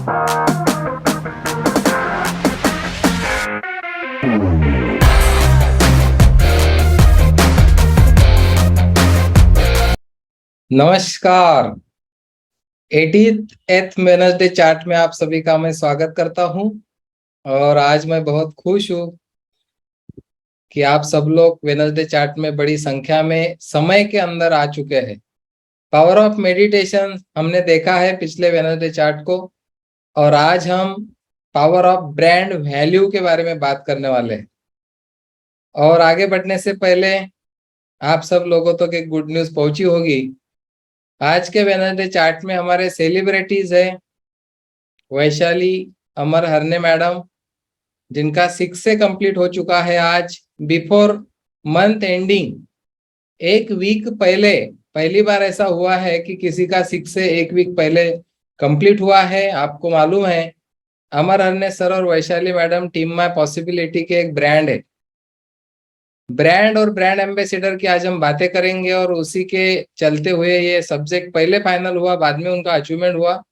नमस्कार। 80th Wednesday chart में आप सभी का मैं स्वागत करता हूं और आज मैं बहुत खुश हूं कि आप सब लोग वेडनेसडे चार्ट में बड़ी संख्या में समय के अंदर आ चुके हैं। पावर ऑफ मेडिटेशन हमने देखा है पिछले वेडनेसडे चार्ट को, और आज हम पावर ऑफ ब्रांड वैल्यू के बारे में बात करने वाले हैं। और आगे बढ़ने से पहले आप सब लोगों तक एक गुड न्यूज पहुंची होगी। आज के वेडनेसडे चार्ट में हमारे सेलिब्रिटीज है वैशाली अमर हरने मैडम, जिनका 6 से कंप्लीट हो चुका है आज बिफोर मंथ एंडिंग। एक वीक पहले पहली बार ऐसा हुआ है कि किसी का 6 से एक वीक पहले कंप्लीट हुआ है। आपको मालूम है अमर हरने सर और Vaishali madam team my possibility के एक ब्रांड है। ब्रांड और ब्रांड एम्बेसडर की आज हम बातें करेंगे और उसी के चलते हुए ये सब्जेक्ट पहले फाइनल हुआ, बाद में उनका अचीवमेंट हुआ।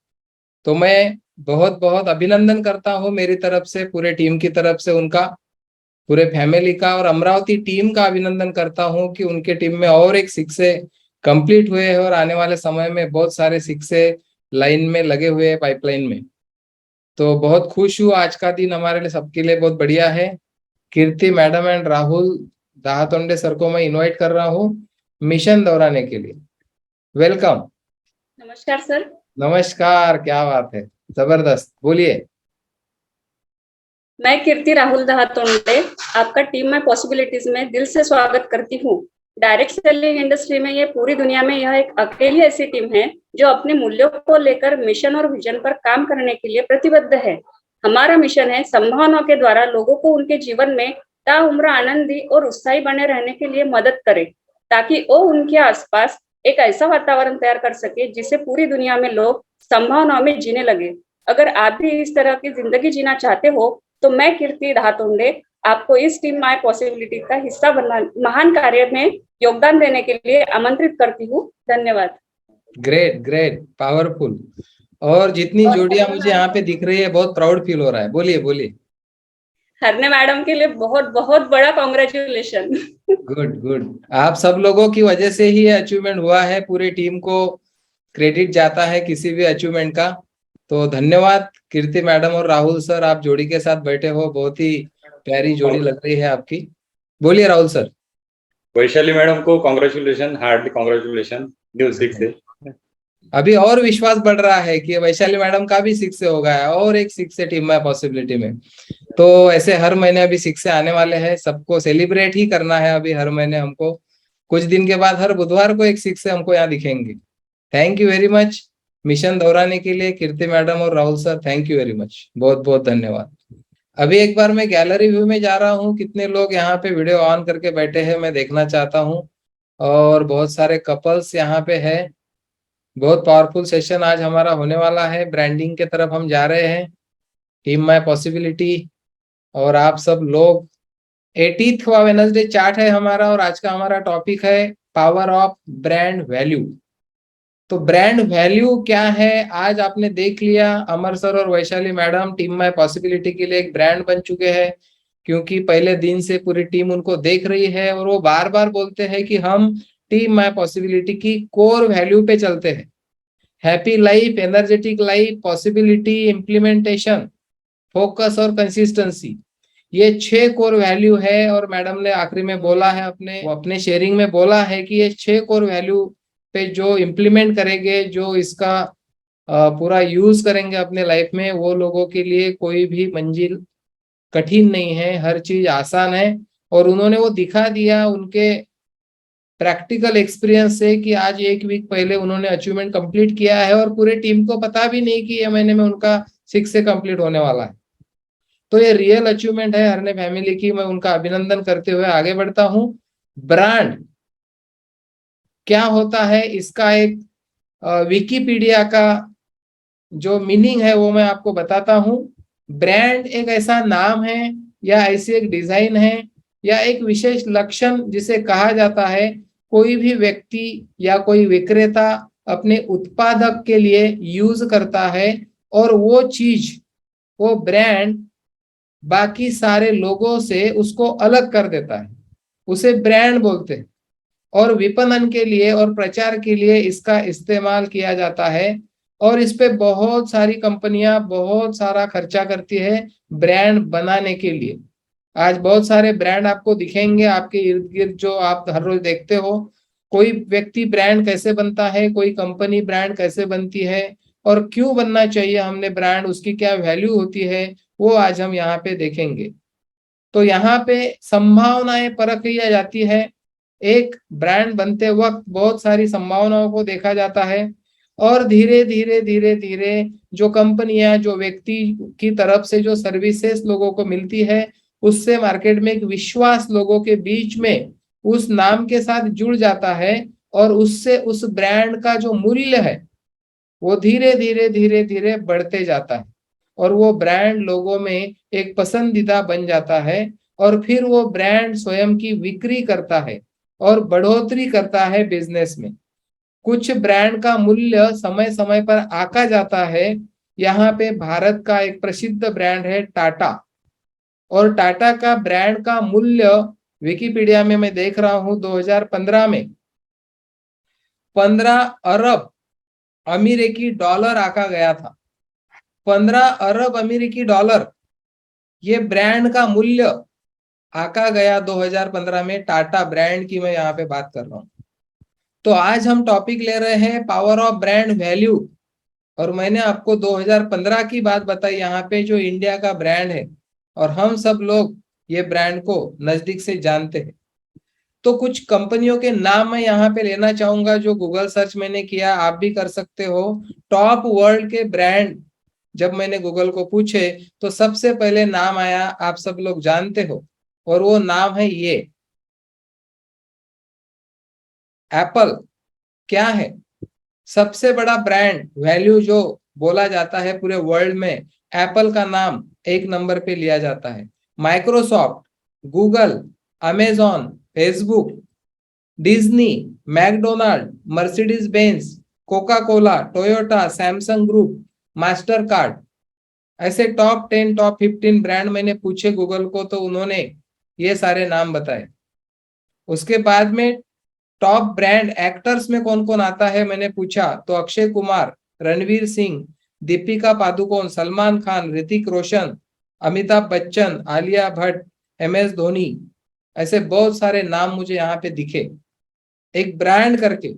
तो मैं बहुत बहुत अभिनंदन करता हूँ मेरी तरफ से, पूरे टीम की तरफ से उनका, पूरे फैमिली का, और अमरावती टीम का अभिनंदन करता हूँ कि उनके टीम में और एक 6 कंप्लीट हुए हैं और आने वाले समय में बहुत सारे 6 लाइन में लगे हुए हैं, पाइपलाइन में। तो बहुत खुश हूँ। आज का दिन हमारे लिए सबके लिए बहुत बढ़िया है। कीर्ति मैडम एंड राहुल दाहातोंडे सर को मैं इनवाइट कर रहा हूँ मिशन दोहराने के लिए। वेलकम। नमस्कार सर। नमस्कार, क्या बात है, जबरदस्त, बोलिए। मैं कीर्ति राहुल दहातोंडे आपका टीम में पॉसिबिलिटीज में दिल से स्वागत करती हूँ। डायरेक्ट सेलिंग इंडस्ट्री में ये पूरी दुनिया में यह एक अकेली ऐसी टीम है जो अपने मूल्यों को लेकर मिशन और विजन पर काम करने के लिए प्रतिबद्ध है। हमारा मिशन है संभावनाओं के द्वारा लोगों को उनके जीवन में ताउम्र आनंदी और उत्साही बने रहने के लिए मदद करे, ताकि वो उनके आसपास एक ऐसा वातावरण तैयार कर सके जिसे पूरी दुनिया में लोग संभावनाओं में जीने लगे। अगर आप भी इस तरह की जिंदगी जीना चाहते हो तो मैं कीर्ति दहातोंडे आपको इस टीम माय पॉसिबिलिटी का हिस्सा बनना महान कार्य में योगदान देने के लिए आमंत्रित करती हूँ। धन्यवाद। Great great, powerful. और जितनी जोड़ियां मुझे यहाँ पे दिख रही है बहुत प्राउड फील हो रहा है। बोलिए बोलिए। हरने मैडम के लिए बहुत बहुत बड़ा कॉन्ग्रेचुलेशन। गुड गुड, आप सब लोगों की वजह से ही ये अचीवमेंट हुआ है। पूरी टीम को क्रेडिट जाता है किसी भी अचीवमेंट का। तो धन्यवाद कीर्ति मैडम और राहुल सर, आप जोड़ी के साथ बैठे हो, बहुत ही प्यारी जोड़ी लग रही है आपकी। बोलिए राहुल सर। वैशाली मैडम को कॉन्ग्रेचुलेशन, हार्डली कॉन्ग्रेचुलेशन न्यू 6 से। अभी और विश्वास बढ़ रहा है कि वैशाली मैडम का भी 6 से हो गया है और एक 6 टीम में पॉसिबिलिटी में। तो ऐसे हर महीने अभी 6 आने वाले हैं, सबको सेलिब्रेट ही करना है। अभी हर महीने हमको कुछ दिन के बाद हर बुधवार को एक 6 हमको यहाँ दिखेंगे। Thank you very much mission दोहराने के लिए कीर्ति मैडम और Rahul sir, thank you very much, बहुत बहुत धन्यवाद। अभी एक बार मैं गैलरी व्यू में जा रहा हूँ, कितने लोग यहाँ पे वीडियो ऑन करके बैठे हैं मैं देखना चाहता हूँ। और बहुत सारे कपल्स यहाँ पे है। बहुत पावरफुल सेशन आज हमारा होने वाला है। ब्रांडिंग के तरफ हम जा रहे हैं, टीम माय पॉसिबिलिटी। और आप सब लोग 80वां वेडनेसडे चार्ट है हमारा, और आज का हमारा टॉपिक है पावर ऑफ ब्रांड वैल्यू। तो ब्रांड वैल्यू क्या है आज आपने देख लिया। अमर सर और Vaishali madam team my possibility के लिए एक ब्रांड बन चुके हैं, क्योंकि पहले दिन से पूरी टीम उनको देख रही है और वो बार बार बोलते हैं कि हम टीम माय पॉसिबिलिटी की कोर वैल्यू पे चलते हैं। Happy life, energetic life, possibility, implementation, focus और कंसिस्टेंसी, ये 6 कोर वैल्यू है। और मैडम ने आखिरी में बोला है, अपने शेयरिंग में बोला है कि ये 6 कोर वैल्यू पे जो इम्प्लीमेंट करेंगे, जो इसका पूरा यूज करेंगे अपने लाइफ में, वो लोगों के लिए कोई भी मंजिल कठिन नहीं है, हर चीज आसान है। और उन्होंने वो दिखा दिया उनके प्रैक्टिकल एक्सपीरियंस से कि आज एक वीक पहले उन्होंने अचीवमेंट कंप्लीट किया है और पूरे टीम को पता भी नहीं कि ये महीने में उनका 6 से कंप्लीट होने वाला है। तो ये रियल अचीवमेंट है हरने फैमिली की। मैं उनका अभिनंदन करते हुए आगे बढ़ता हूँ। ब्रांड क्या होता है, इसका एक विकिपीडिया का जो मीनिंग है वो मैं आपको बताता हूँ। ब्रांड एक ऐसा नाम है या ऐसी एक डिजाइन है या एक विशेष लक्षण जिसे कहा जाता है कोई भी व्यक्ति या कोई विक्रेता अपने उत्पादक के लिए यूज करता है और वो चीज, वो ब्रांड बाकी सारे लोगों से उसको अलग कर देता है, उसे ब्रांड बोलते हैं। और विपणन के लिए और प्रचार के लिए इसका इस्तेमाल किया जाता है, और इस पे बहुत सारी कंपनियां बहुत सारा खर्चा करती है ब्रांड बनाने के लिए। आज बहुत सारे ब्रांड आपको दिखेंगे आपके इर्द गिर्द जो आप हर रोज देखते हो। कोई व्यक्ति ब्रांड कैसे बनता है, कोई कंपनी ब्रांड कैसे बनती है, और क्यों बनना चाहिए हमने ब्रांड, उसकी क्या वैल्यू होती है, वो आज हम यहाँ पे देखेंगे। तो यहाँ पे संभावनाएं परख ली जाती है। एक ब्रांड बनते वक्त बहुत सारी संभावनाओं को देखा जाता है, और धीरे धीरे धीरे धीरे जो कंपनियां, जो व्यक्ति की तरफ से जो सर्विसेज लोगों को मिलती है, उससे मार्केट में एक विश्वास लोगों के बीच में उस नाम के साथ जुड़ जाता है, और उससे उस ब्रांड का जो मूल्य है वो धीरे धीरे धीरे धीरे बढ़ते जाता है, और वो ब्रांड लोगों में एक पसंदीदा बन जाता है। और फिर वो ब्रांड स्वयं की बिक्री करता है और बढ़ोतरी करता है बिजनेस में। कुछ ब्रांड का मूल्य समय समय पर आका जाता है। यहाँ पे भारत का एक प्रसिद्ध ब्रांड है टाटा, और टाटा का ब्रांड का मूल्य विकिपीडिया में मैं देख रहा हूं 2015 में 15 अरब अमेरिकी डॉलर आका गया था। 15 अरब अमेरिकी डॉलर ये ब्रांड का मूल्य आका गया 2015 में। टाटा ब्रांड की मैं यहाँ पे बात कर रहा हूँ। तो आज हम टॉपिक ले रहे हैं पावर ऑफ ब्रांड वैल्यू, और मैंने आपको 2015 की बात बताई यहाँ पे, जो इंडिया का ब्रांड है, और हम सब लोग ये ब्रांड को नजदीक से जानते हैं। तो कुछ कंपनियों के नाम मैं यहाँ पे लेना चाहूंगा जो गूगल सर्च मैंने किया, आप भी कर सकते हो। टॉप वर्ल्ड के ब्रांड जब मैंने गूगल को पूछे तो सबसे पहले नाम आया, आप सब लोग जानते हो, और वो नाम है ये एप्पल। क्या है सबसे बड़ा ब्रांड वैल्यू जो बोला जाता है पूरे वर्ल्ड में, एप्पल का नाम एक नंबर पे लिया जाता है। Microsoft, Google, Amazon, Facebook, Disney, McDonald, Mercedes Benz, Coca Cola, Toyota, Samsung group, Mastercard, ऐसे टॉप 10 टॉप 15 ब्रांड मैंने पूछे गूगल को, तो उन्होंने ये सारे नाम बताए। उसके बाद में टॉप ब्रांड एक्टर्स में कौन कौन आता है मैंने पूछा, तो अक्षय कुमार, रणवीर सिंह, दीपिका पादुकोण, सलमान खान, ऋतिक रोशन, अमिताभ बच्चन, आलिया भट्ट, MS धोनी, ऐसे बहुत सारे नाम मुझे यहाँ पे दिखे एक ब्रांड करके।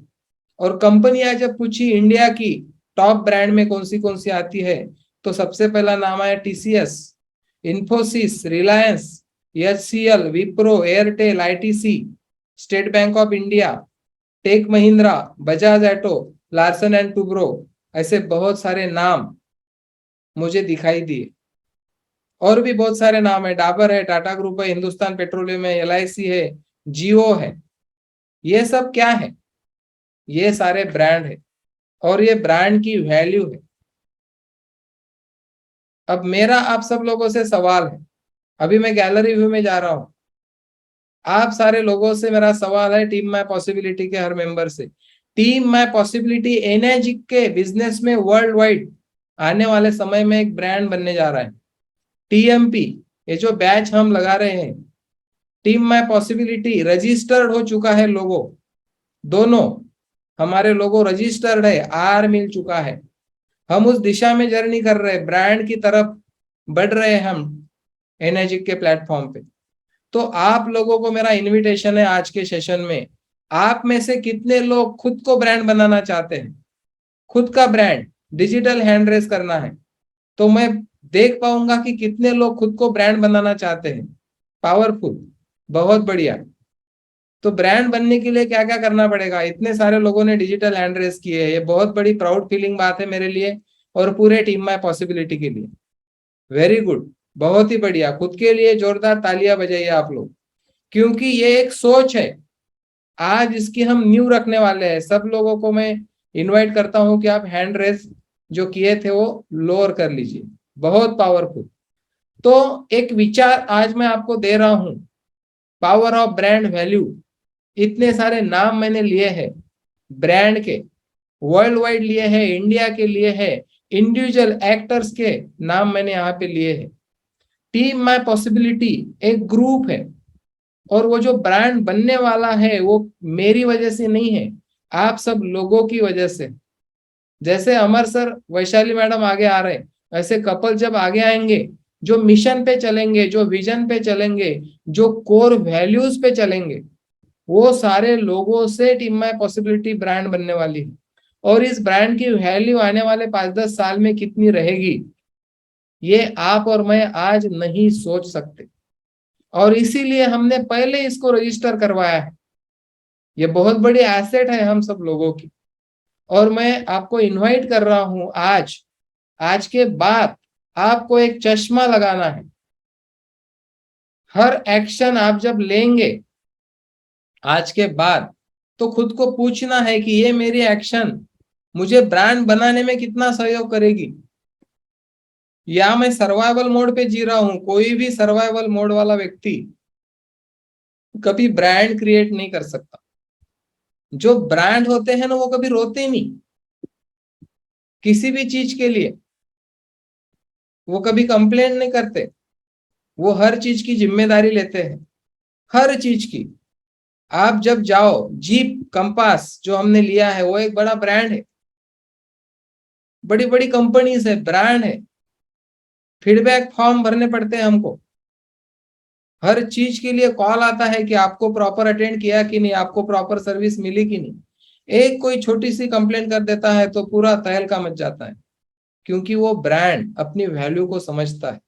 और कंपनियां जब पूछी इंडिया की टॉप ब्रांड में कौन सी आती है, तो सबसे पहला नाम आया TCS, Infosys, Reliance, HCL, Wipro, Airtel, ITC, State Bank of India, Tech Mahindra, Bajaj Auto, Larsen and Toubro, ऐसे बहुत सारे नाम मुझे दिखाई दिए। और भी बहुत सारे नाम है, डाबर है, टाटा ग्रुप है, हिंदुस्तान पेट्रोलियम है, LIC है, जियो है। ये सब क्या है, ये सारे ब्रांड है, और ये ब्रांड की वैल्यू है। अब मेरा आप सब लोगों से सवाल है, अभी मैं गैलरी व्यू में जा रहा हूं, आप सारे लोगों से मेरा सवाल है, टीम माय पॉसिबिलिटी के हर मेंबर से, टीम माय पॉसिबिलिटी एनर्जिक के बिजनेस में वर्ल्ड वाइड आने वाले समय में एक ब्रांड बनने जा रहा है। TMP, ये जो बैच हम लगा रहे हैं, टीम माय पॉसिबिलिटी रजिस्टर्ड हो चुका है लोगो, दोनों हमारे लोगो रजिस्टर्ड है, R मिल चुका है। हम उस दिशा में जर्नी कर रहे हैं, ब्रांड की तरफ बढ़ रहे हैं हम एनर्जिक के प्लेटफॉर्म पे। तो आप लोगों को मेरा इनविटेशन है आज के सेशन में, आप में से कितने लोग खुद को ब्रांड बनाना चाहते हैं, खुद का ब्रांड डिजिटल हैंड रेस करना है, तो मैं देख पाऊंगा कि कितने लोग खुद को ब्रांड बनाना चाहते हैं। पावरफुल, बहुत बढ़िया। तो ब्रांड बनने के लिए क्या क्या करना पड़ेगा, इतने सारे लोगों ने डिजिटल हैंड रेस किए हैं, ये बहुत बड़ी प्राउड फीलिंग बात है मेरे लिए और पूरे टीम माय पॉसिबिलिटी के लिए। वेरी गुड, बहुत ही बढ़िया, खुद के लिए जोरदार तालियां बजाइए आप लोग, क्योंकि ये एक सोच है। आज इसकी हम न्यू रखने वाले हैं। सब लोगों को मैं इनवाइट करता हूं कि आप हैंड रेस जो किए थे वो लोअर कर लीजिए, बहुत पावरफुल। तो एक विचार आज मैं आपको दे रहा हूं, पावर ऑफ ब्रांड वैल्यू। इतने सारे नाम मैंने लिए हैं ब्रांड के, वर्ल्ड वाइड लिए हैं, इंडिया के लिए है, इंडिविजुअल एक्टर्स के नाम मैंने यहाँ पे लिए हैं। टीम माय पॉसिबिलिटी एक ग्रुप है, और वो जो ब्रांड बनने वाला है वो मेरी वजह से नहीं है, आप सब लोगों की वजह से। जैसे अमर सर, वैशाली मैडम आगे आ रहे हैं, ऐसे कपल जब आगे आएंगे, जो मिशन पे चलेंगे, जो विजन पे चलेंगे, जो कोर वैल्यूज पे चलेंगे, वो सारे लोगों से टीम माय पॉसिबिलिटी ब्रांड बनने वाली है। और इस ब्रांड की वैल्यू आने वाले 5-10 साल में कितनी रहेगी, ये आप और मैं आज नहीं सोच सकते। और इसीलिए हमने पहले इसको रजिस्टर करवाया है। ये बहुत बड़ी एसेट है हम सब लोगों की। और मैं आपको इनवाइट कर रहा हूं, आज के बाद आपको एक चश्मा लगाना है। हर एक्शन आप जब लेंगे आज के बाद, तो खुद को पूछना है कि ये मेरी एक्शन मुझे ब्रांड बनाने में कितना सहयोग करेगी, या मैं सर्वाइवल मोड पे जी रहा हूं। कोई भी सर्वाइवल मोड वाला व्यक्ति कभी ब्रांड क्रिएट नहीं कर सकता। जो ब्रांड होते हैं ना, वो कभी रोते नहीं किसी भी चीज के लिए, वो कभी कंप्लेंट नहीं करते, वो हर चीज की जिम्मेदारी लेते हैं, हर चीज की। आप जब जाओ, जीप कंपास जो हमने लिया है वो एक बड़ा ब्रांड है, बड़ी बड़ी कंपनीज है, ब्रांड है। फीडबैक फॉर्म भरने पड़ते हैं हमको, हर चीज के लिए कॉल आता है कि आपको प्रॉपर अटेंड किया कि नहीं, आपको प्रॉपर सर्विस मिली कि नहीं। एक कोई छोटी सी कंप्लेंट कर देता है तो पूरा तहलका मच जाता है, क्योंकि वो ब्रांड अपनी वैल्यू को समझता है।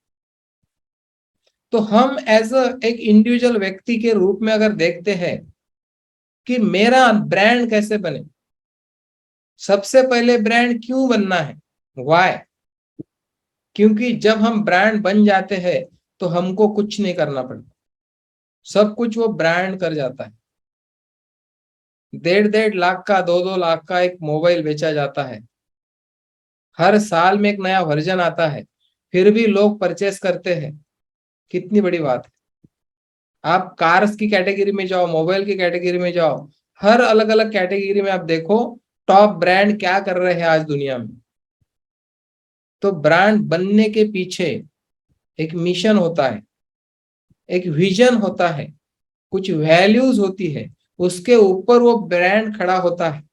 तो हम एज एक इंडिविजुअल व्यक्ति के रूप में अगर देखते हैं कि मेरा ब्रांड कैसे बने, सबसे पहले ब्रांड क्यों बनना है, वाई। क्योंकि जब हम ब्रांड बन जाते हैं तो हमको कुछ नहीं करना पड़ता, सब कुछ वो ब्रांड कर जाता है। 1.5 लाख का, 2-2 लाख का एक मोबाइल बेचा जाता है, हर साल में एक नया वर्जन आता है, फिर भी लोग परचेस करते हैं। कितनी बड़ी बात है। आप कार्स की कैटेगरी में जाओ, मोबाइल की कैटेगरी में जाओ, हर अलग अलग कैटेगरी में आप देखो टॉप ब्रांड क्या कर रहे हैं आज दुनिया में। तो ब्रांड बनने के पीछे एक मिशन होता है, एक विजन होता है, कुछ वैल्यूज होती है, उसके ऊपर वो ब्रांड खड़ा होता है।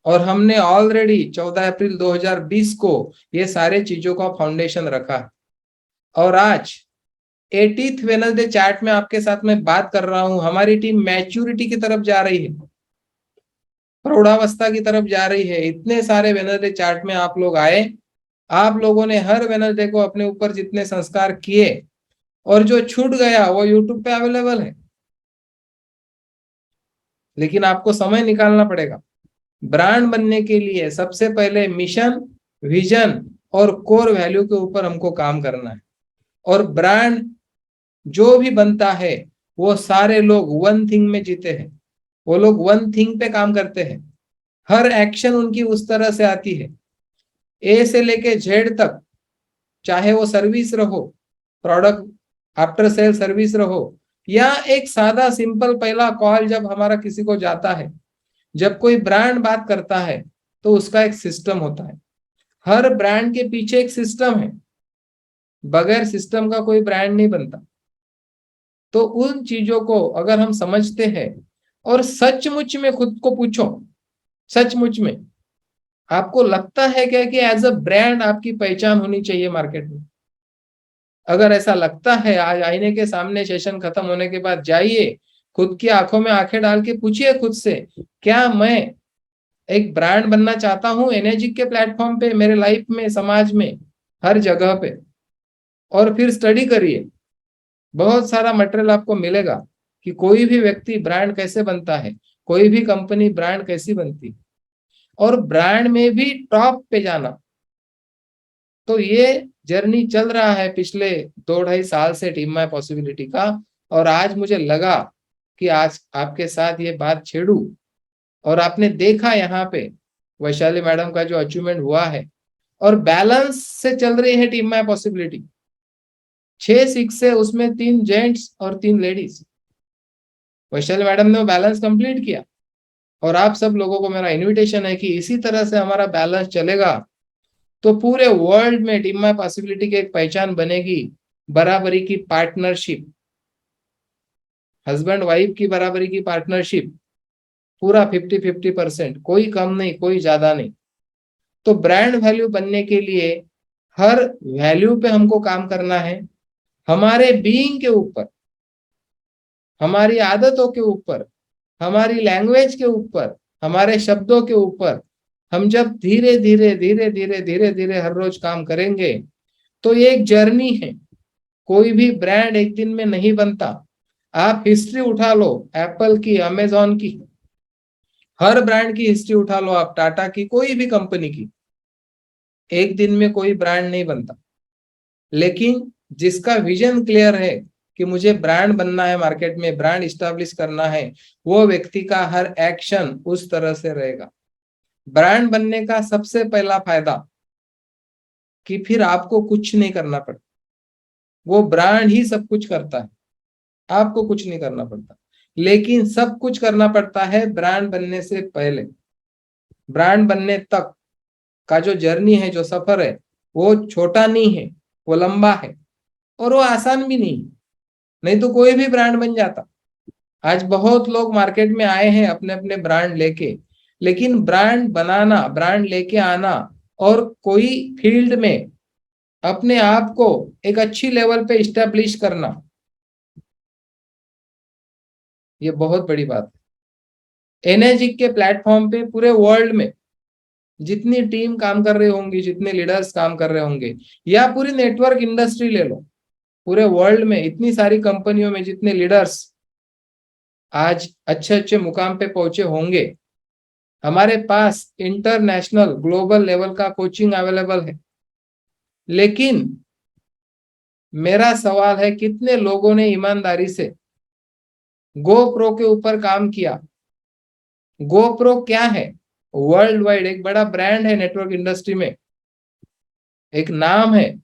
और हमने ऑलरेडी 14 अप्रैल 2020 को ये सारे चीजों का फाउंडेशन रखा है। और आज 80th वेडनेसडे चैट में आपके साथ मैं बात कर रहा हूं, हमारी टीम मैच्योरिटी की तरफ जा रही है, प्रौढ़ावस्था की तरफ जा रही है। इतने सारे वेडनेसडे चैट में आप लोग आए, आप लोगों ने हर वेडनेसडे को अपने ऊपर जितने संस्कार किए, और जो छूट गया वो यूट्यूब पे अवेलेबल है। लेकिन आपको समय निकालना पड़ेगा। ब्रांड बनने के लिए सबसे पहले मिशन, विजन और कोर वैल्यू के ऊपर हमको काम करना है। और ब्रांड जो भी बनता है वो सारे लोग वन थिंग में जीते हैं, वो लोग वन थिंग पे काम करते हैं। हर एक्शन उनकी उस तरह से आती है, ए से लेके जेड तक, चाहे वो सर्विस रहो, प्रोडक्ट आफ्टर सेल सर्विस रहो, या एक सादा सिंपल पहला कॉल जब हमारा किसी को जाता है। जब कोई ब्रांड बात करता है तो उसका एक सिस्टम होता है, हर ब्रांड के पीछे एक सिस्टम है, बगैर सिस्टम का कोई ब्रांड नहीं बनता। तो उन चीजों को अगर हम समझते हैं, और सचमुच में खुद को पूछो, सचमुच में आपको लगता है क्या कि एज अ ब्रांड आपकी पहचान होनी चाहिए मार्केट में? अगर ऐसा लगता है, आज आईने के सामने सेशन खत्म होने के बाद जाइए, खुद की आंखों में आंखें डाल के पूछिए खुद से, क्या मैं एक ब्रांड बनना चाहता हूं एनर्जी के प्लेटफॉर्म पे, मेरे लाइफ में, समाज में, हर जगह पे। और फिर स्टडी करिए, बहुत सारा मटेरियल आपको मिलेगा कि कोई भी व्यक्ति ब्रांड कैसे बनता है, कोई भी कंपनी ब्रांड कैसी बनती है, और ब्रांड में भी टॉप पे जाना। तो ये जर्नी चल रहा है पिछले 2-2.5 साल से टीम माय पॉसिबिलिटी का। और आज मुझे लगा कि आज आपके साथ ये बात छेड़ू। और आपने देखा यहाँ पे वैशाली मैडम का जो अचीवमेंट हुआ है, और बैलेंस से चल रही है टीम माय पॉसिबिलिटी। 6-6 से उसमें 3 जेंट्स और 3 लेडीज। वैशाली मैडम ने वो बैलेंस कंप्लीट किया। और आप सब लोगों को मेरा इनविटेशन है कि इसी तरह से हमारा बैलेंस चलेगा तो पूरे वर्ल्ड में टीम माय पॉसिबिलिटी की एक पहचान बनेगी, बराबरी की पार्टनरशिप, हस्बैंड वाइफ की बराबरी की पार्टनरशिप, पूरा 50-50%, कोई कम नहीं कोई ज्यादा नहीं। तो ब्रांड वैल्यू बनने के लिए हर वैल्यू पे हमको काम करना है, हमारे बीइंग के ऊपर, हमारी आदतों के ऊपर, हमारी लैंग्वेज के ऊपर, हमारे शब्दों के ऊपर। हम जब धीरे धीरे धीरे धीरे धीरे धीरे हर रोज काम करेंगे तो ये एक जर्नी है, कोई भी ब्रांड एक दिन में नहीं बनता। आप हिस्ट्री उठा लो, एप्पल की, अमेजॉन की, हर ब्रांड की हिस्ट्री उठा लो आप, टाटा की, कोई भी कंपनी की, एक दिन में कोई ब्रांड नहीं बनता। लेकिन जिसका विजन क्लियर है कि मुझे ब्रांड बनना है, मार्केट में ब्रांड इस्टेब्लिश करना है, वो व्यक्ति का हर एक्शन उस तरह से रहेगा। ब्रांड बनने का सबसे पहला फायदा कि फिर आपको कुछ नहीं करना पड़ता, वो ब्रांड ही सब कुछ करता है, आपको कुछ नहीं करना पड़ता। लेकिन सब कुछ करना पड़ता है ब्रांड बनने से पहले। ब्रांड बनने तक का जो जर्नी है, जो सफर है, वो छोटा नहीं है, वो लंबा है और वो आसान भी नहीं। नहीं तो कोई भी ब्रांड बन जाता। आज बहुत लोग मार्केट में आए हैं अपने अपने ब्रांड लेके, लेकिन ब्रांड बनाना, ब्रांड लेके आना और कोई फील्ड में अपने आप को एक अच्छी लेवल पे इस्टेब्लिश करना, ये बहुत बड़ी बात है। एनर्जी के प्लेटफॉर्म पे पूरे वर्ल्ड में जितनी टीम काम कर रही होंगी, जितने लीडर्स काम कर रहे होंगे, या पूरी नेटवर्क इंडस्ट्री ले लो, पूरे वर्ल्ड में इतनी सारी कंपनियों में जितने लीडर्स आज अच्छे अच्छे मुकाम पे पहुंचे होंगे, हमारे पास इंटरनेशनल ग्लोबल लेवल का कोचिंग अवेलेबल है। लेकिन मेरा सवाल है, कितने लोगों ने ईमानदारी से गोप्रो के ऊपर काम किया? गोप्रो क्या है? वर्ल्ड वाइड एक बड़ा ब्रांड है नेटवर्क इंडस्ट्री में, एक नाम है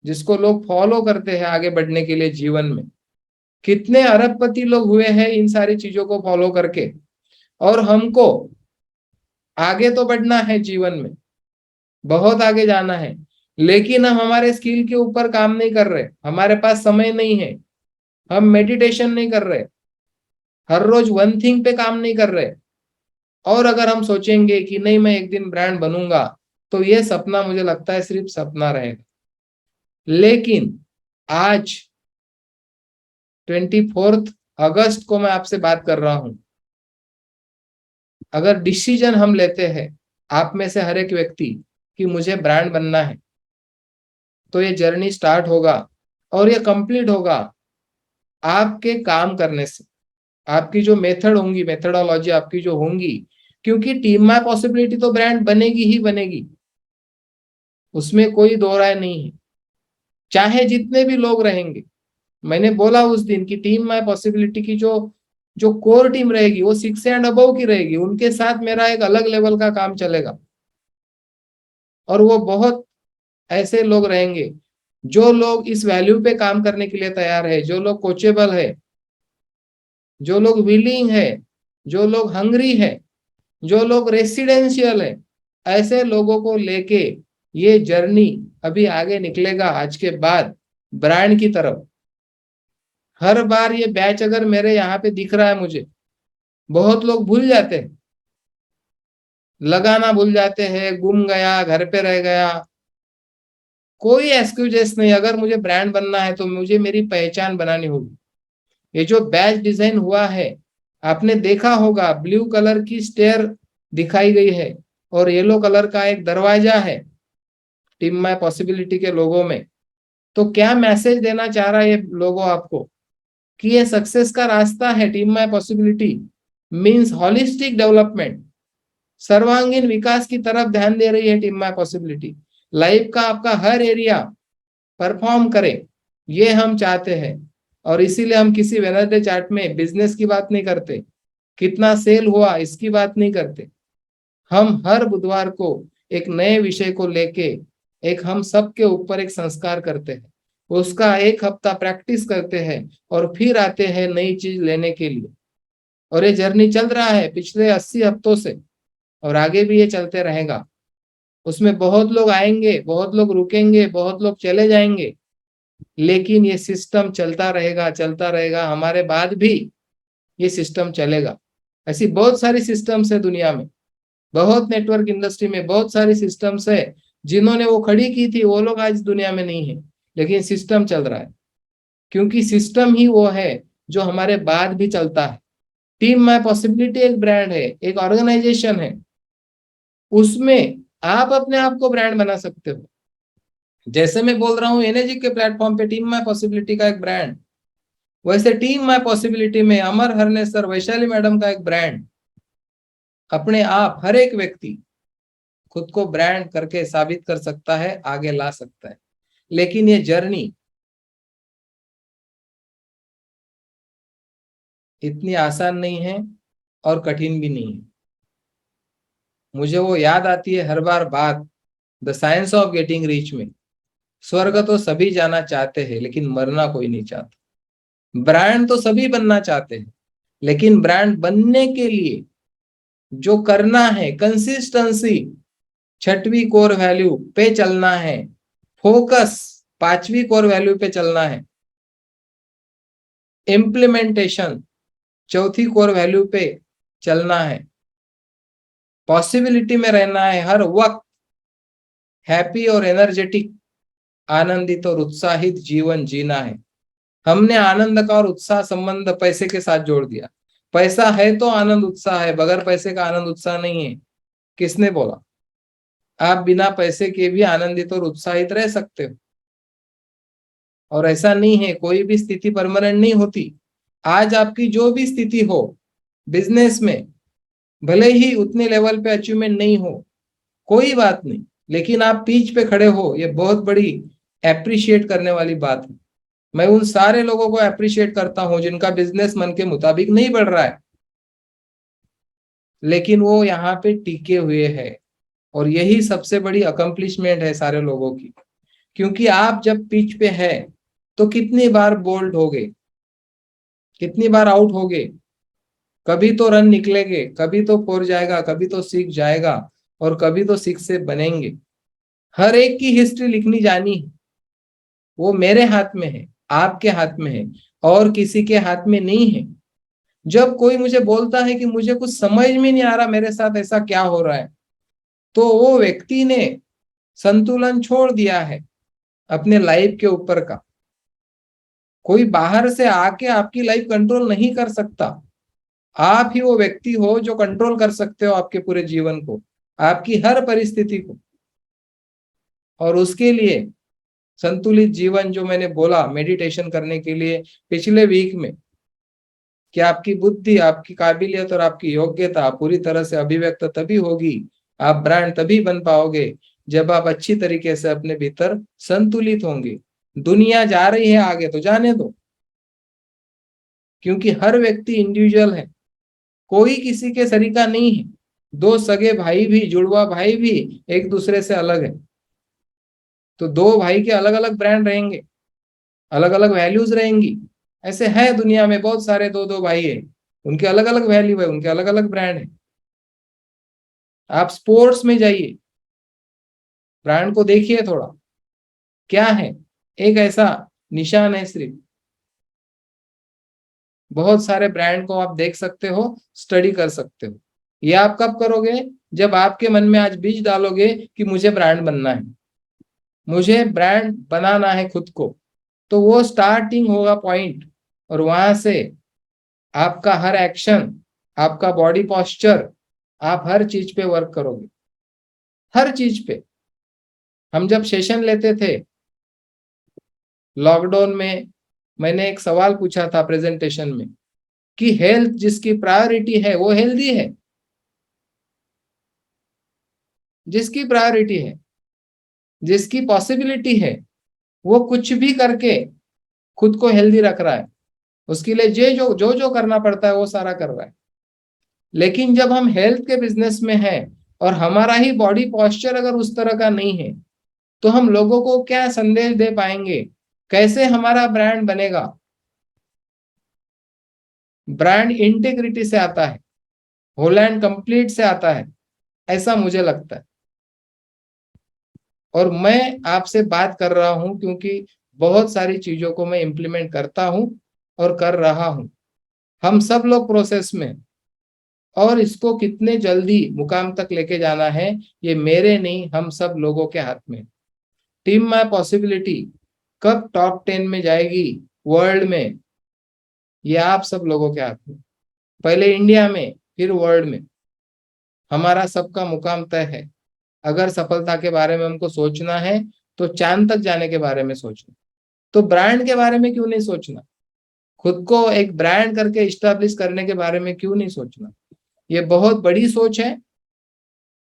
जिसको लोग फॉलो करते हैं आगे बढ़ने के लिए जीवन में। कितने अरबपति लोग हुए हैं इन सारी चीजों को फॉलो करके। और हमको आगे तो बढ़ना है जीवन में, बहुत आगे जाना है, लेकिन हम हमारे स्किल के ऊपर काम नहीं कर रहे, हमारे पास समय नहीं है, हम मेडिटेशन नहीं कर रहे, हर रोज वन थिंग पे काम नहीं कर रहे। और अगर हम सोचेंगे कि नहीं मैं एक दिन ब्रांड बनूंगा, तो ये सपना मुझे लगता है सिर्फ सपना रहेगा। लेकिन आज 24 अगस्त को मैं आपसे बात कर रहा हूं, अगर डिसीजन हम लेते हैं, आप में से हर एक व्यक्ति, कि मुझे ब्रांड बनना है, तो ये जर्नी स्टार्ट होगा और ये कंप्लीट होगा आपके काम करने से, आपकी जो मेथड होंगी, मेथडोलॉजी आपकी जो होंगी। क्योंकि टीम माय पॉसिबिलिटी तो ब्रांड बनेगी ही बनेगी, उसमें कोई दो राय नहीं है, चाहे जितने भी लोग रहेंगे। मैंने बोला उस दिन कि टीम माय पॉसिबिलिटी की जो जो कोर टीम रहेगी वो 6 एंड अबव की रहेगी, उनके साथ मेरा एक अलग लेवल का काम चलेगा। और वो बहुत ऐसे लोग रहेंगे जो लोग इस वैल्यू पे काम करने के लिए तैयार है, जो लोग कोचेबल है, जो लोग विलिंग है, जो लोग हंग्री है, जो लोग रेसिडेंशियल है। ऐसे लोगों को लेके ये जर्नी अभी आगे निकलेगा आज के बाद ब्रांड की तरफ। हर बार ये बैच अगर मेरे यहाँ पे दिख रहा है मुझे, बहुत लोग भूल जाते हैं, लगाना भूल जाते हैं, गुम गया, घर पे रह गया, कोई एक्सक्यूजेस नहीं। अगर मुझे ब्रांड बनना है तो मुझे मेरी पहचान बनानी होगी। ये जो बैच डिजाइन हुआ है, आपने देखा होगा, ब्लू कलर की स्टेयर दिखाई गई है और येलो कलर का एक दरवाजा है टीम माय पॉसिबिलिटी के लोगों में। तो क्या मैसेज देना चाह रहा है ये लोगो आपको, कि ये सक्सेस का रास्ता है। Team my possibility means holistic development, सर्वांगीण विकास की तरफ ध्यान दे रही है टीम माय पॉसिबिलिटी। लाइफ का आपका हर एरिया परफॉर्म करे, ये हम चाहते हैं। और इसीलिए हम किसी वेनसडे चार्ट में बिजनेस की बात नहीं करते, कितना सेल हुआ इसकी बात नहीं करते। हम हर बुधवार को एक नए विषय को लेके एक हम सबके ऊपर एक संस्कार करते हैं, उसका एक हफ्ता प्रैक्टिस करते हैं और फिर आते हैं नई चीज लेने के लिए। और ये जर्नी चल रहा है पिछले 80 हफ्तों से और आगे भी ये चलते रहेगा। उसमें बहुत लोग आएंगे, बहुत लोग रुकेंगे, बहुत लोग चले जाएंगे, लेकिन ये सिस्टम चलता रहेगा, हमारे बाद भी ये सिस्टम चलेगा। ऐसी बहुत सारी सिस्टम्स है दुनिया में, बहुत नेटवर्क इंडस्ट्री में बहुत सारी सिस्टम्स है, जिन्होंने वो खड़ी की थी वो लोग आज दुनिया में नहीं है, लेकिन सिस्टम चल रहा है, क्योंकि सिस्टम ही वो है जो हमारे बाद भी चलता है। टीम माई पॉसिबिलिटी एक ब्रांड है, एक ऑर्गेनाइजेशन है, उसमें आप अपने आप को ब्रांड बना सकते हो। जैसे मैं बोल रहा हूँ एनर्जी के प्लेटफॉर्म पे टीम माई पॉसिबिलिटी का एक ब्रांड, वैसे टीम माई पॉसिबिलिटी में अमर हरने सर, वैशाली मैडम का एक ब्रांड। अपने आप हर एक व्यक्ति खुद को ब्रांड करके साबित कर सकता है, आगे ला सकता है, लेकिन ये जर्नी इतनी आसान नहीं है और कठिन भी नहीं है। मुझे वो याद आती है हर बार बात the science of getting rich में। स्वर्ग तो सभी जाना चाहते हैं, लेकिन मरना कोई नहीं चाहता। ब्रांड तो सभी बनना चाहते हैं, लेकिन ब्रांड बनने के लिए जो करना है, कंसिस्टेंसी, छठवीं कोर वैल्यू पे चलना है, फोकस पांचवी कोर वैल्यू पे चलना है, इम्प्लीमेंटेशन चौथी कोर वैल्यू पे चलना है, पॉसिबिलिटी में रहना है, हर वक्त हैप्पी और एनर्जेटिक, आनंदित और उत्साहित जीवन जीना है। हमने आनंद का और उत्साह संबंध पैसे के साथ जोड़ दिया। पैसा है तो आनंद उत्साह है, बगैर पैसे का आनंद उत्साह नहीं है। किसने बोला? आप बिना पैसे के भी आनंदित और उत्साहित रह सकते हो। और ऐसा नहीं है, कोई भी स्थिति परमानेंट नहीं होती। आज आपकी जो भी स्थिति हो बिजनेस में, भले ही उतने लेवल पे अचीवमेंट नहीं हो, कोई बात नहीं, लेकिन आप पीच पे खड़े हो, ये बहुत बड़ी एप्रिशिएट करने वाली बात है। मैं उन सारे लोगों को अप्रिशिएट करता हूं जिनका बिजनेस मन के मुताबिक नहीं बढ़ रहा है, लेकिन वो यहाँ पे टिके हुए हैं। और यही सबसे बड़ी अकम्पलिशमेंट है सारे लोगों की, क्योंकि आप जब पिच पे है तो कितनी बार बोल्ड हो गए, कितनी बार आउट हो गए, कभी तो रन निकलेंगे, कभी तो फोर जाएगा, कभी तो सिक्स जाएगा, और कभी तो सिक्स से बनेंगे। हर एक की हिस्ट्री लिखनी जानी है, वो मेरे हाथ में है, आपके हाथ में है, और किसी के हाथ में नहीं है। जब कोई मुझे बोलता है कि मुझे कुछ समझ में नहीं आ रहा, मेरे साथ ऐसा क्या हो रहा है, तो वो व्यक्ति ने संतुलन छोड़ दिया है अपने लाइफ के ऊपर का। कोई बाहर से आके आपकी लाइफ कंट्रोल नहीं कर सकता। आप ही वो व्यक्ति हो जो कंट्रोल कर सकते हो आपके पूरे जीवन को, आपकी हर परिस्थिति को। और उसके लिए संतुलित जीवन, जो मैंने बोला मेडिटेशन करने के लिए पिछले वीक में, कि आपकी बुद्धि, आपकी काबिलियत और आपकी योग्यता पूरी तरह से अभिव्यक्त तभी होगी, आप ब्रांड तभी बन पाओगे जब आप अच्छी तरीके से अपने भीतर संतुलित होंगे। दुनिया जा रही है आगे तो जाने दो, क्योंकि हर व्यक्ति इंडिविजुअल है, कोई किसी के सरीका नहीं है। दो सगे भाई भी, जुड़वा भाई भी एक दूसरे से अलग है, तो दो भाई के अलग अलग ब्रांड रहेंगे, अलग अलग वैल्यूज रहेंगी। ऐसे है दुनिया में बहुत सारे दो दो भाई है, उनके अलग अलग वैल्यू है, उनके अलग अलग ब्रांड है। आप स्पोर्ट्स में जाइए, ब्रांड को देखिए थोड़ा, क्या है, एक ऐसा निशान है सिर्फ। बहुत सारे ब्रांड को आप देख सकते हो, स्टडी कर सकते हो। ये आप कब करोगे? जब आपके मन में आज बीज डालोगे कि मुझे ब्रांड बनना है, मुझे ब्रांड बनाना है खुद को, तो वो स्टार्टिंग होगा पॉइंट। और वहां से आपका हर एक्शन, आपका बॉडी पोस्चर, आप हर चीज पे वर्क करोगे, हर चीज पे। हम जब सेशन लेते थे लॉकडाउन में, मैंने एक सवाल पूछा था प्रेजेंटेशन में कि हेल्थ जिसकी प्रायोरिटी है वो हेल्दी है। जिसकी प्रायोरिटी है, जिसकी पॉसिबिलिटी है, वो कुछ भी करके खुद को हेल्दी रख रहा है, उसके लिए जो करना पड़ता है वो सारा कर रहा है। लेकिन जब हम हेल्थ के बिजनेस में हैं और हमारा ही बॉडी पॉस्चर अगर उस तरह का नहीं है, तो हम लोगों को क्या संदेश दे पाएंगे? कैसे हमारा ब्रांड बनेगा? ब्रांड इंटीग्रिटी से आता है, होल एंड कंप्लीट से आता है, ऐसा मुझे लगता है। और मैं आपसे बात कर रहा हूं क्योंकि बहुत सारी चीजों को मैं इम्प्लीमेंट करता हूं और कर रहा हूं। हम सब लोग प्रोसेस में, और इसको कितने जल्दी मुकाम तक लेके जाना है ये मेरे नहीं, हम सब लोगों के हाथ में। टीम माय पॉसिबिलिटी कब टॉप 10 में जाएगी वर्ल्ड में, ये आप सब लोगों के हाथ में। पहले इंडिया में, फिर वर्ल्ड में। हमारा सबका मुकाम तय है। अगर सफलता के बारे में हमको सोचना है तो चांद तक जाने के बारे में सोचना, तो ब्रांड के बारे में क्यों नहीं सोचना? खुद को एक ब्रांड करके इस्टेब्लिश करने के बारे में क्यों नहीं सोचना? ये बहुत बड़ी सोच है।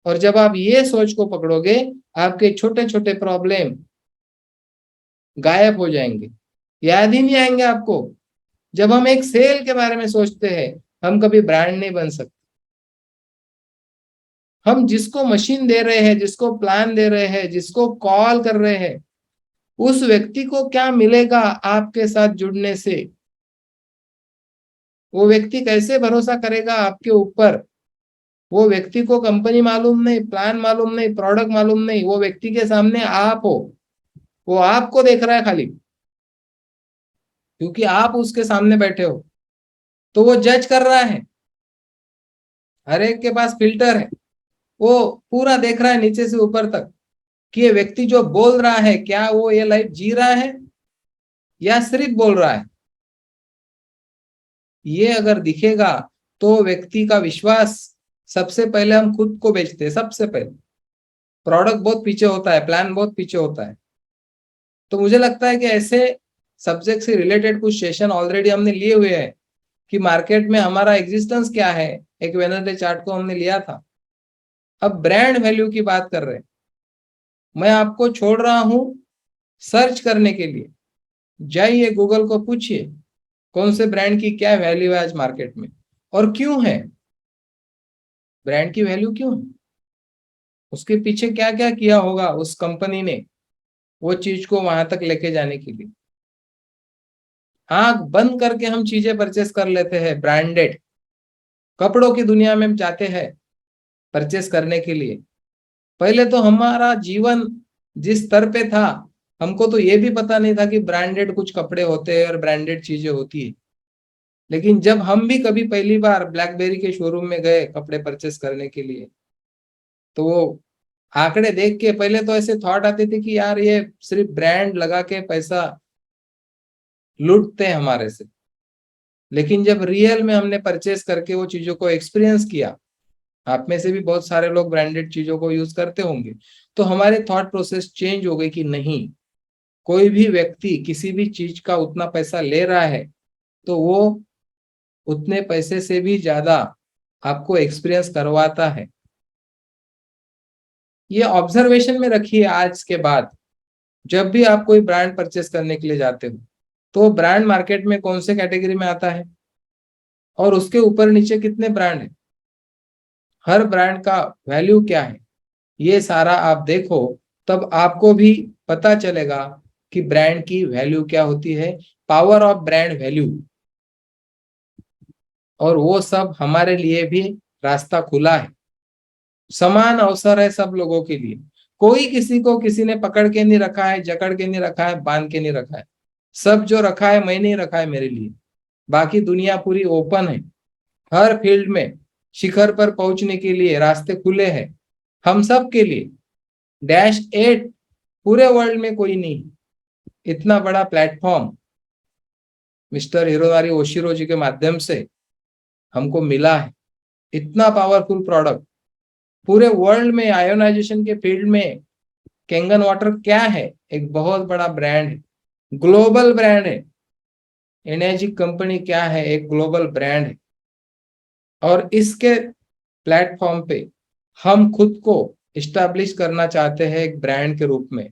और जब आप ये सोच को पकड़ोगे, आपके छोटे छोटे प्रॉब्लम गायब हो जाएंगे, याद ही नहीं आएंगे आपको। जब हम एक सेल के बारे में सोचते हैं, हम कभी ब्रांड नहीं बन सकते। हम जिसको मशीन दे रहे हैं, जिसको प्लान दे रहे हैं, जिसको कॉल कर रहे हैं, उस व्यक्ति को क्या मिलेगा आपके साथ जुड़ने से? वो व्यक्ति कैसे भरोसा करेगा आपके ऊपर? वो व्यक्ति को कंपनी मालूम नहीं, प्लान मालूम नहीं, प्रोडक्ट मालूम नहीं, वो व्यक्ति के सामने आप हो, वो आपको देख रहा है खाली, क्योंकि आप उसके सामने बैठे हो। तो वो जज कर रहा है, हर एक के पास फिल्टर है, वो पूरा देख रहा है नीचे से ऊपर तक कि ये व्यक्ति जो बोल रहा है, क्या वो ये लाइफ जी रहा है या सिर्फ बोल रहा है। ये अगर दिखेगा तो व्यक्ति का विश्वास, सबसे पहले हम खुद को बेचते हैं। सबसे पहले प्रोडक्ट बहुत पीछे होता है, प्लान बहुत पीछे होता है। तो मुझे लगता है कि ऐसे सब्जेक्ट से रिलेटेड कुछ सेशन ऑलरेडी हमने लिए हुए हैं कि मार्केट में हमारा एग्जिस्टेंस क्या है। एक वेनसडे चार्ट को हमने लिया था। अब ब्रांड वैल्यू की बात कर रहे हैं। मैं आपको छोड़ रहा हूं सर्च करने के लिए। जाइए गूगल को पूछिए कौन से ब्रांड की क्या वैल्यू है आज मार्केट में, और क्यों है। ब्रांड की वैल्यू क्यों है, उसके पीछे क्या क्या किया होगा उस कंपनी ने वो चीज को वहां तक लेके जाने के लिए। आंख बंद करके हम चीजें परचेस कर लेते हैं। ब्रांडेड कपड़ों की दुनिया में हम जाते हैं परचेस करने के लिए। पहले तो हमारा जीवन जिस स्तर पे था, हमको तो ये भी पता नहीं था कि ब्रांडेड कुछ कपड़े होते हैं और ब्रांडेड चीजें होती है। लेकिन जब हम भी कभी पहली बार ब्लैकबेरी के शोरूम में गए कपड़े परचेस करने के लिए, तो वो आंकड़े देख के पहले तो ऐसे थॉट आते थे कि यार ये सिर्फ ब्रांड लगा के पैसा लूटते हैं हमारे से। लेकिन जब रियल में हमने परचेस करके वो चीजों को एक्सपीरियंस किया, आप में से भी बहुत सारे लोग ब्रांडेड चीजों को यूज करते होंगे, तो हमारे थॉट प्रोसेस चेंज हो गई कि नहीं, कोई भी व्यक्ति किसी भी चीज का उतना पैसा ले रहा है तो वो उतने पैसे से भी ज्यादा आपको एक्सपीरियंस करवाता है। ये ऑब्जर्वेशन में रखिए। आज के बाद जब भी आप कोई ब्रांड परचेस करने के लिए जाते हो, तो ब्रांड मार्केट में कौन से कैटेगरी में आता है और उसके ऊपर नीचे कितने ब्रांड है, हर ब्रांड का वैल्यू क्या है, ये सारा आप देखो। तब आपको भी पता चलेगा कि ब्रांड की वैल्यू क्या होती है, पावर ऑफ ब्रांड वैल्यू। और वो सब हमारे लिए भी रास्ता खुला है। समान अवसर है सब लोगों के लिए। कोई किसी को किसी ने पकड़ के नहीं रखा है, जकड़ के नहीं रखा है, बांध के नहीं रखा है। सब जो रखा है मैंने ही रखा है मेरे लिए। बाकी दुनिया पूरी ओपन है। हर फील्ड में शिखर पर पहुंचने के लिए रास्ते खुले हैं हम सब के लिए। -8 पूरे वर्ल्ड में कोई नहीं। इतना बड़ा प्लेटफॉर्म मिस्टर हिरोनारी ओशिरो जी के माध्यम से हमको मिला है। इतना पावरफुल प्रोडक्ट पूरे वर्ल्ड में आयोनाइजेशन के फील्ड में। कैंगन वाटर क्या है, एक बहुत बड़ा ब्रांड है, ग्लोबल ब्रांड है। एनर्जी कंपनी क्या है, एक ग्लोबल ब्रांड है। और इसके प्लेटफॉर्म पे हम खुद को इस्टेब्लिश करना चाहते हैं एक ब्रांड के रूप में।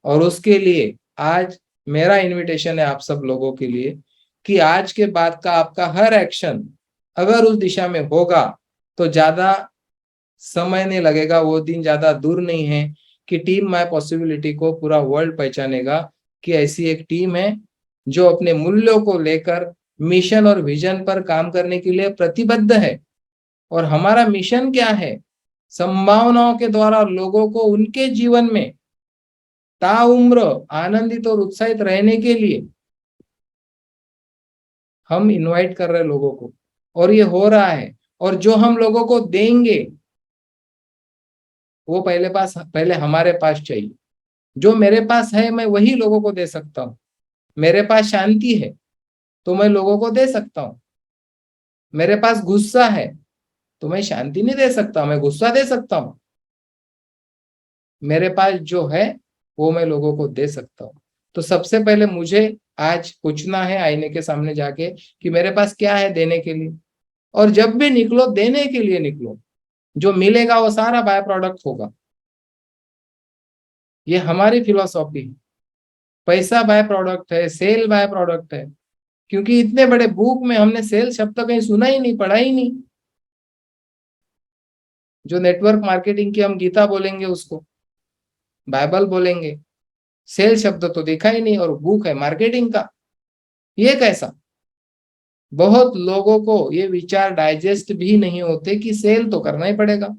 और उसके लिए आज मेरा इनविटेशन है आप सब लोगों के लिए कि आज के बाद का आपका हर एक्शन अगर उस दिशा में होगा तो ज्यादा समय नहीं लगेगा, वो दिन ज्यादा दूर नहीं है कि टीम माय पॉसिबिलिटी को पूरा वर्ल्ड पहचानेगा कि ऐसी एक टीम है जो अपने मूल्यों को लेकर मिशन और विजन पर काम करने के लिए प्रतिबद्ध है। और हमारा मिशन क्या है, संभावनाओं के द्वारा लोगों को उनके जीवन में ताउम्र आनंदित और उत्साहित रहने के लिए हम इनवाइट कर रहे हैं लोगों को, और ये हो रहा है। और जो हम लोगों को देंगे वो पहले हमारे पास चाहिए। जो मेरे पास है मैं वही लोगों को दे सकता हूँ। मेरे पास शांति है तो मैं लोगों को दे सकता हूँ। मेरे पास गुस्सा है तो मैं शांति नहीं दे सकता, मैं गुस्सा दे सकता हूँ। मेरे पास जो है वो मैं लोगों को दे सकता हूँ। तो सबसे पहले मुझे आज पूछना है आईने के सामने जाके कि मेरे पास क्या है देने के लिए। और जब भी निकलो देने के लिए निकलो, जो मिलेगा वो सारा बाय प्रोडक्ट होगा। ये हमारी फिलॉसॉफी है। पैसा बाय प्रोडक्ट है, सेल बाय प्रोडक्ट है। क्योंकि इतने बड़े बुक में हमने सेल शब्द कहीं सुना ही नहीं, पढ़ा ही नहीं। जो नेटवर्क मार्केटिंग की हम गीता बोलेंगे, उसको बाइबल बोलेंगे, सेल शब्द तो देखा ही नहीं, और बुक है मार्केटिंग का। ये कैसा? बहुत लोगों को ये विचार डाइजेस्ट भी नहीं होते कि सेल तो करना ही पड़ेगा।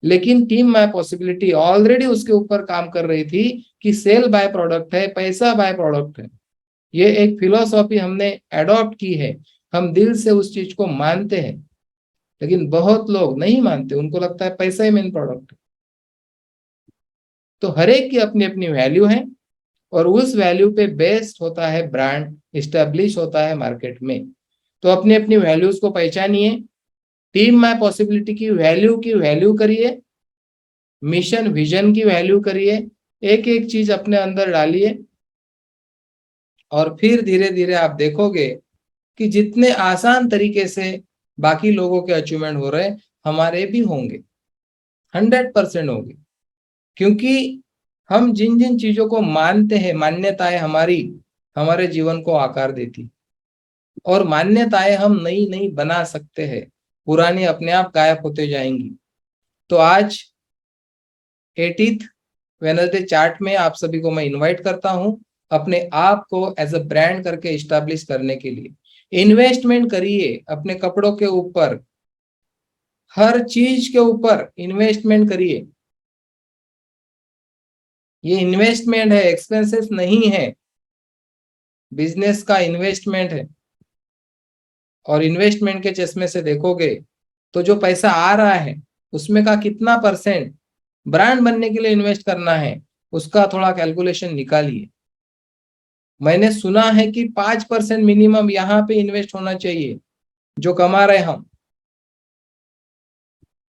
लेकिन टीम माय पॉसिबिलिटी ऑलरेडी उसके ऊपर काम कर रही थी कि सेल बाय प्रोडक्ट है, पैसा बाय प्रोडक्ट है। ये एक फिलॉसॉफी हमने अडॉप्ट की है। हम दिल से उस चीज को मानते हैं, लेकिन बहुत लोग नहीं मानते। उनको लगता है पैसा ही मेन प्रोडक्ट है। तो हर एक की अपनी अपनी वैल्यू है, और उस वैल्यू पे बेस्ड होता है ब्रांड, इस्टेब्लिश होता है मार्केट में। तो अपनी अपनी वैल्यूज को पहचानिए। टीम माय पॉसिबिलिटी की वैल्यू करिए, मिशन विजन की वैल्यू करिए, एक एक चीज अपने अंदर डालिए। और फिर धीरे धीरे आप देखोगे कि जितने आसान तरीके से बाकी लोगों के अचीवमेंट हो रहे, हमारे भी होंगे, 100% होंगे। क्योंकि हम जिन जिन चीजों को मानते हैं, मान्यताएं हमारी हमारे जीवन को आकार देती, और मान्यताएं हम नई नई बना सकते हैं, पुरानी अपने आप गायब होते जाएंगी। तो आज 80th वेडनेसडे चार्ट में आप सभी को मैं इनवाइट करता हूं अपने आप को एज अ ब्रांड करके इस्टेब्लिश करने के लिए। इन्वेस्टमेंट करिए अपने कपड़ों के ऊपर, हर चीज के ऊपर इन्वेस्टमेंट करिए। ये इन्वेस्टमेंट है, एक्सपेंसेस नहीं है। बिजनेस का इन्वेस्टमेंट है। और इन्वेस्टमेंट के चश्मे से देखोगे तो जो पैसा आ रहा है उसमें का कितना परसेंट ब्रांड बनने के लिए इन्वेस्ट करना है, उसका थोड़ा कैलकुलेशन निकालिए। मैंने सुना है कि 5% मिनिमम यहाँ पे इन्वेस्ट होना चाहिए जो कमा रहे हम।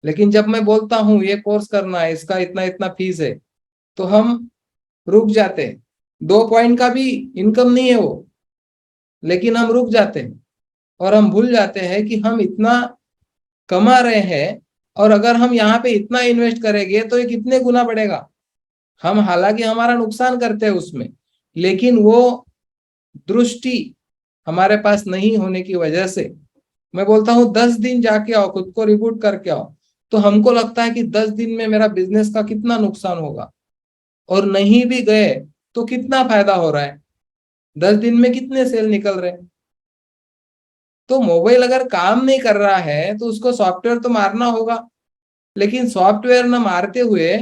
लेकिन जब मैं बोलता हूँ ये कोर्स करना है, इसका इतना इतना फीस है, तो हम रुक जाते हैं। 2 पॉइंट का भी इनकम नहीं है वो, लेकिन हम रुक जाते हैं और हम भूल जाते हैं कि हम इतना कमा रहे हैं, और अगर हम यहाँ पे इतना इन्वेस्ट करेंगे तो ये कितने गुना बढ़ेगा। हम हालांकि हमारा नुकसान करते हैं उसमें, लेकिन वो दृष्टि हमारे पास नहीं होने की वजह से मैं बोलता हूँ 10 दिन जाके आओ, खुद को रिबूट करके आओ। तो हमको लगता है कि 10 दिन में मेरा बिजनेस का कितना नुकसान होगा, और नहीं भी गए तो कितना फायदा हो रहा है, 10 दिन में कितने सेल निकल रहे हैं। तो मोबाइल अगर काम नहीं कर रहा है तो उसको सॉफ्टवेयर तो मारना होगा, लेकिन सॉफ्टवेयर न मारते हुए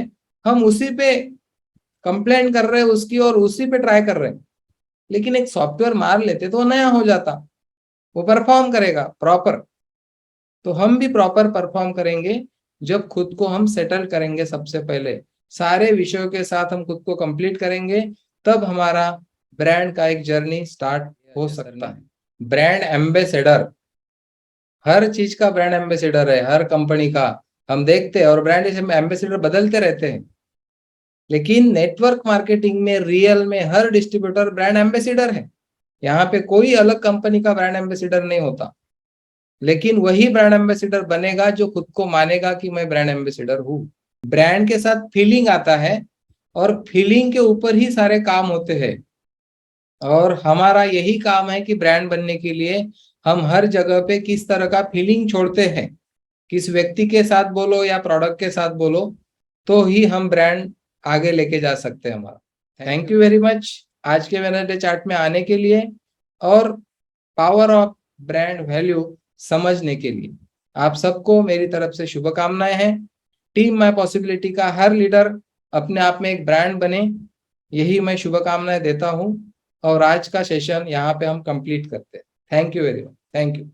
हम उसी पे कंप्लेंट कर रहे हैं उसकी, और उसी पे ट्राई कर रहे हैं। लेकिन एक सॉफ्टवेयर मार लेते तो नया हो जाता, वो परफॉर्म करेगा प्रॉपर। तो हम भी प्रॉपर परफॉर्म करेंगे जब खुद को हम सेटल करेंगे। सबसे पहले सारे विषयों के साथ हम खुद को कंप्लीट करेंगे, तब हमारा ब्रांड का एक जर्नी स्टार्ट हो सकता है। ब्रांड एम्बेसडर, हर चीज का ब्रांड एम्बेसडर है, हर कंपनी का हम देखते हैं, और ब्रांड एम्बेसडर बदलते रहते हैं। लेकिन नेटवर्क मार्केटिंग में रियल में हर डिस्ट्रीब्यूटर ब्रांड एम्बेसडर है। यहाँ पे कोई अलग कंपनी का ब्रांड एम्बेसडर नहीं होता, लेकिन वही ब्रांड एम्बेसडर बनेगा जो खुद को मानेगा कि मैं ब्रांड एम्बेसडर हूँ। ब्रांड के साथ फीलिंग आता है, और फीलिंग के ऊपर ही सारे काम होते हैं। और हमारा यही काम है कि ब्रांड बनने के लिए हम हर जगह पे किस तरह का फीलिंग छोड़ते हैं, किस व्यक्ति के साथ बोलो या प्रोडक्ट के साथ बोलो, तो ही हम ब्रांड आगे लेके जा सकते हैं हमारा। थैंक यू वेरी मच आज के वेडनेसडे चार्ट में आने के लिए और पावर ऑफ ब्रांड वैल्यू समझने के लिए। आप सबको मेरी तरफ से शुभकामनाएं हैं। टीम माय पॉसिबिलिटी का हर लीडर अपने आप में एक ब्रांड बने, यही मैं शुभकामनाएं देता हूँ और आज का सेशन यहाँ पे हम कंप्लीट करते हैं। Thank you very much. Thank you.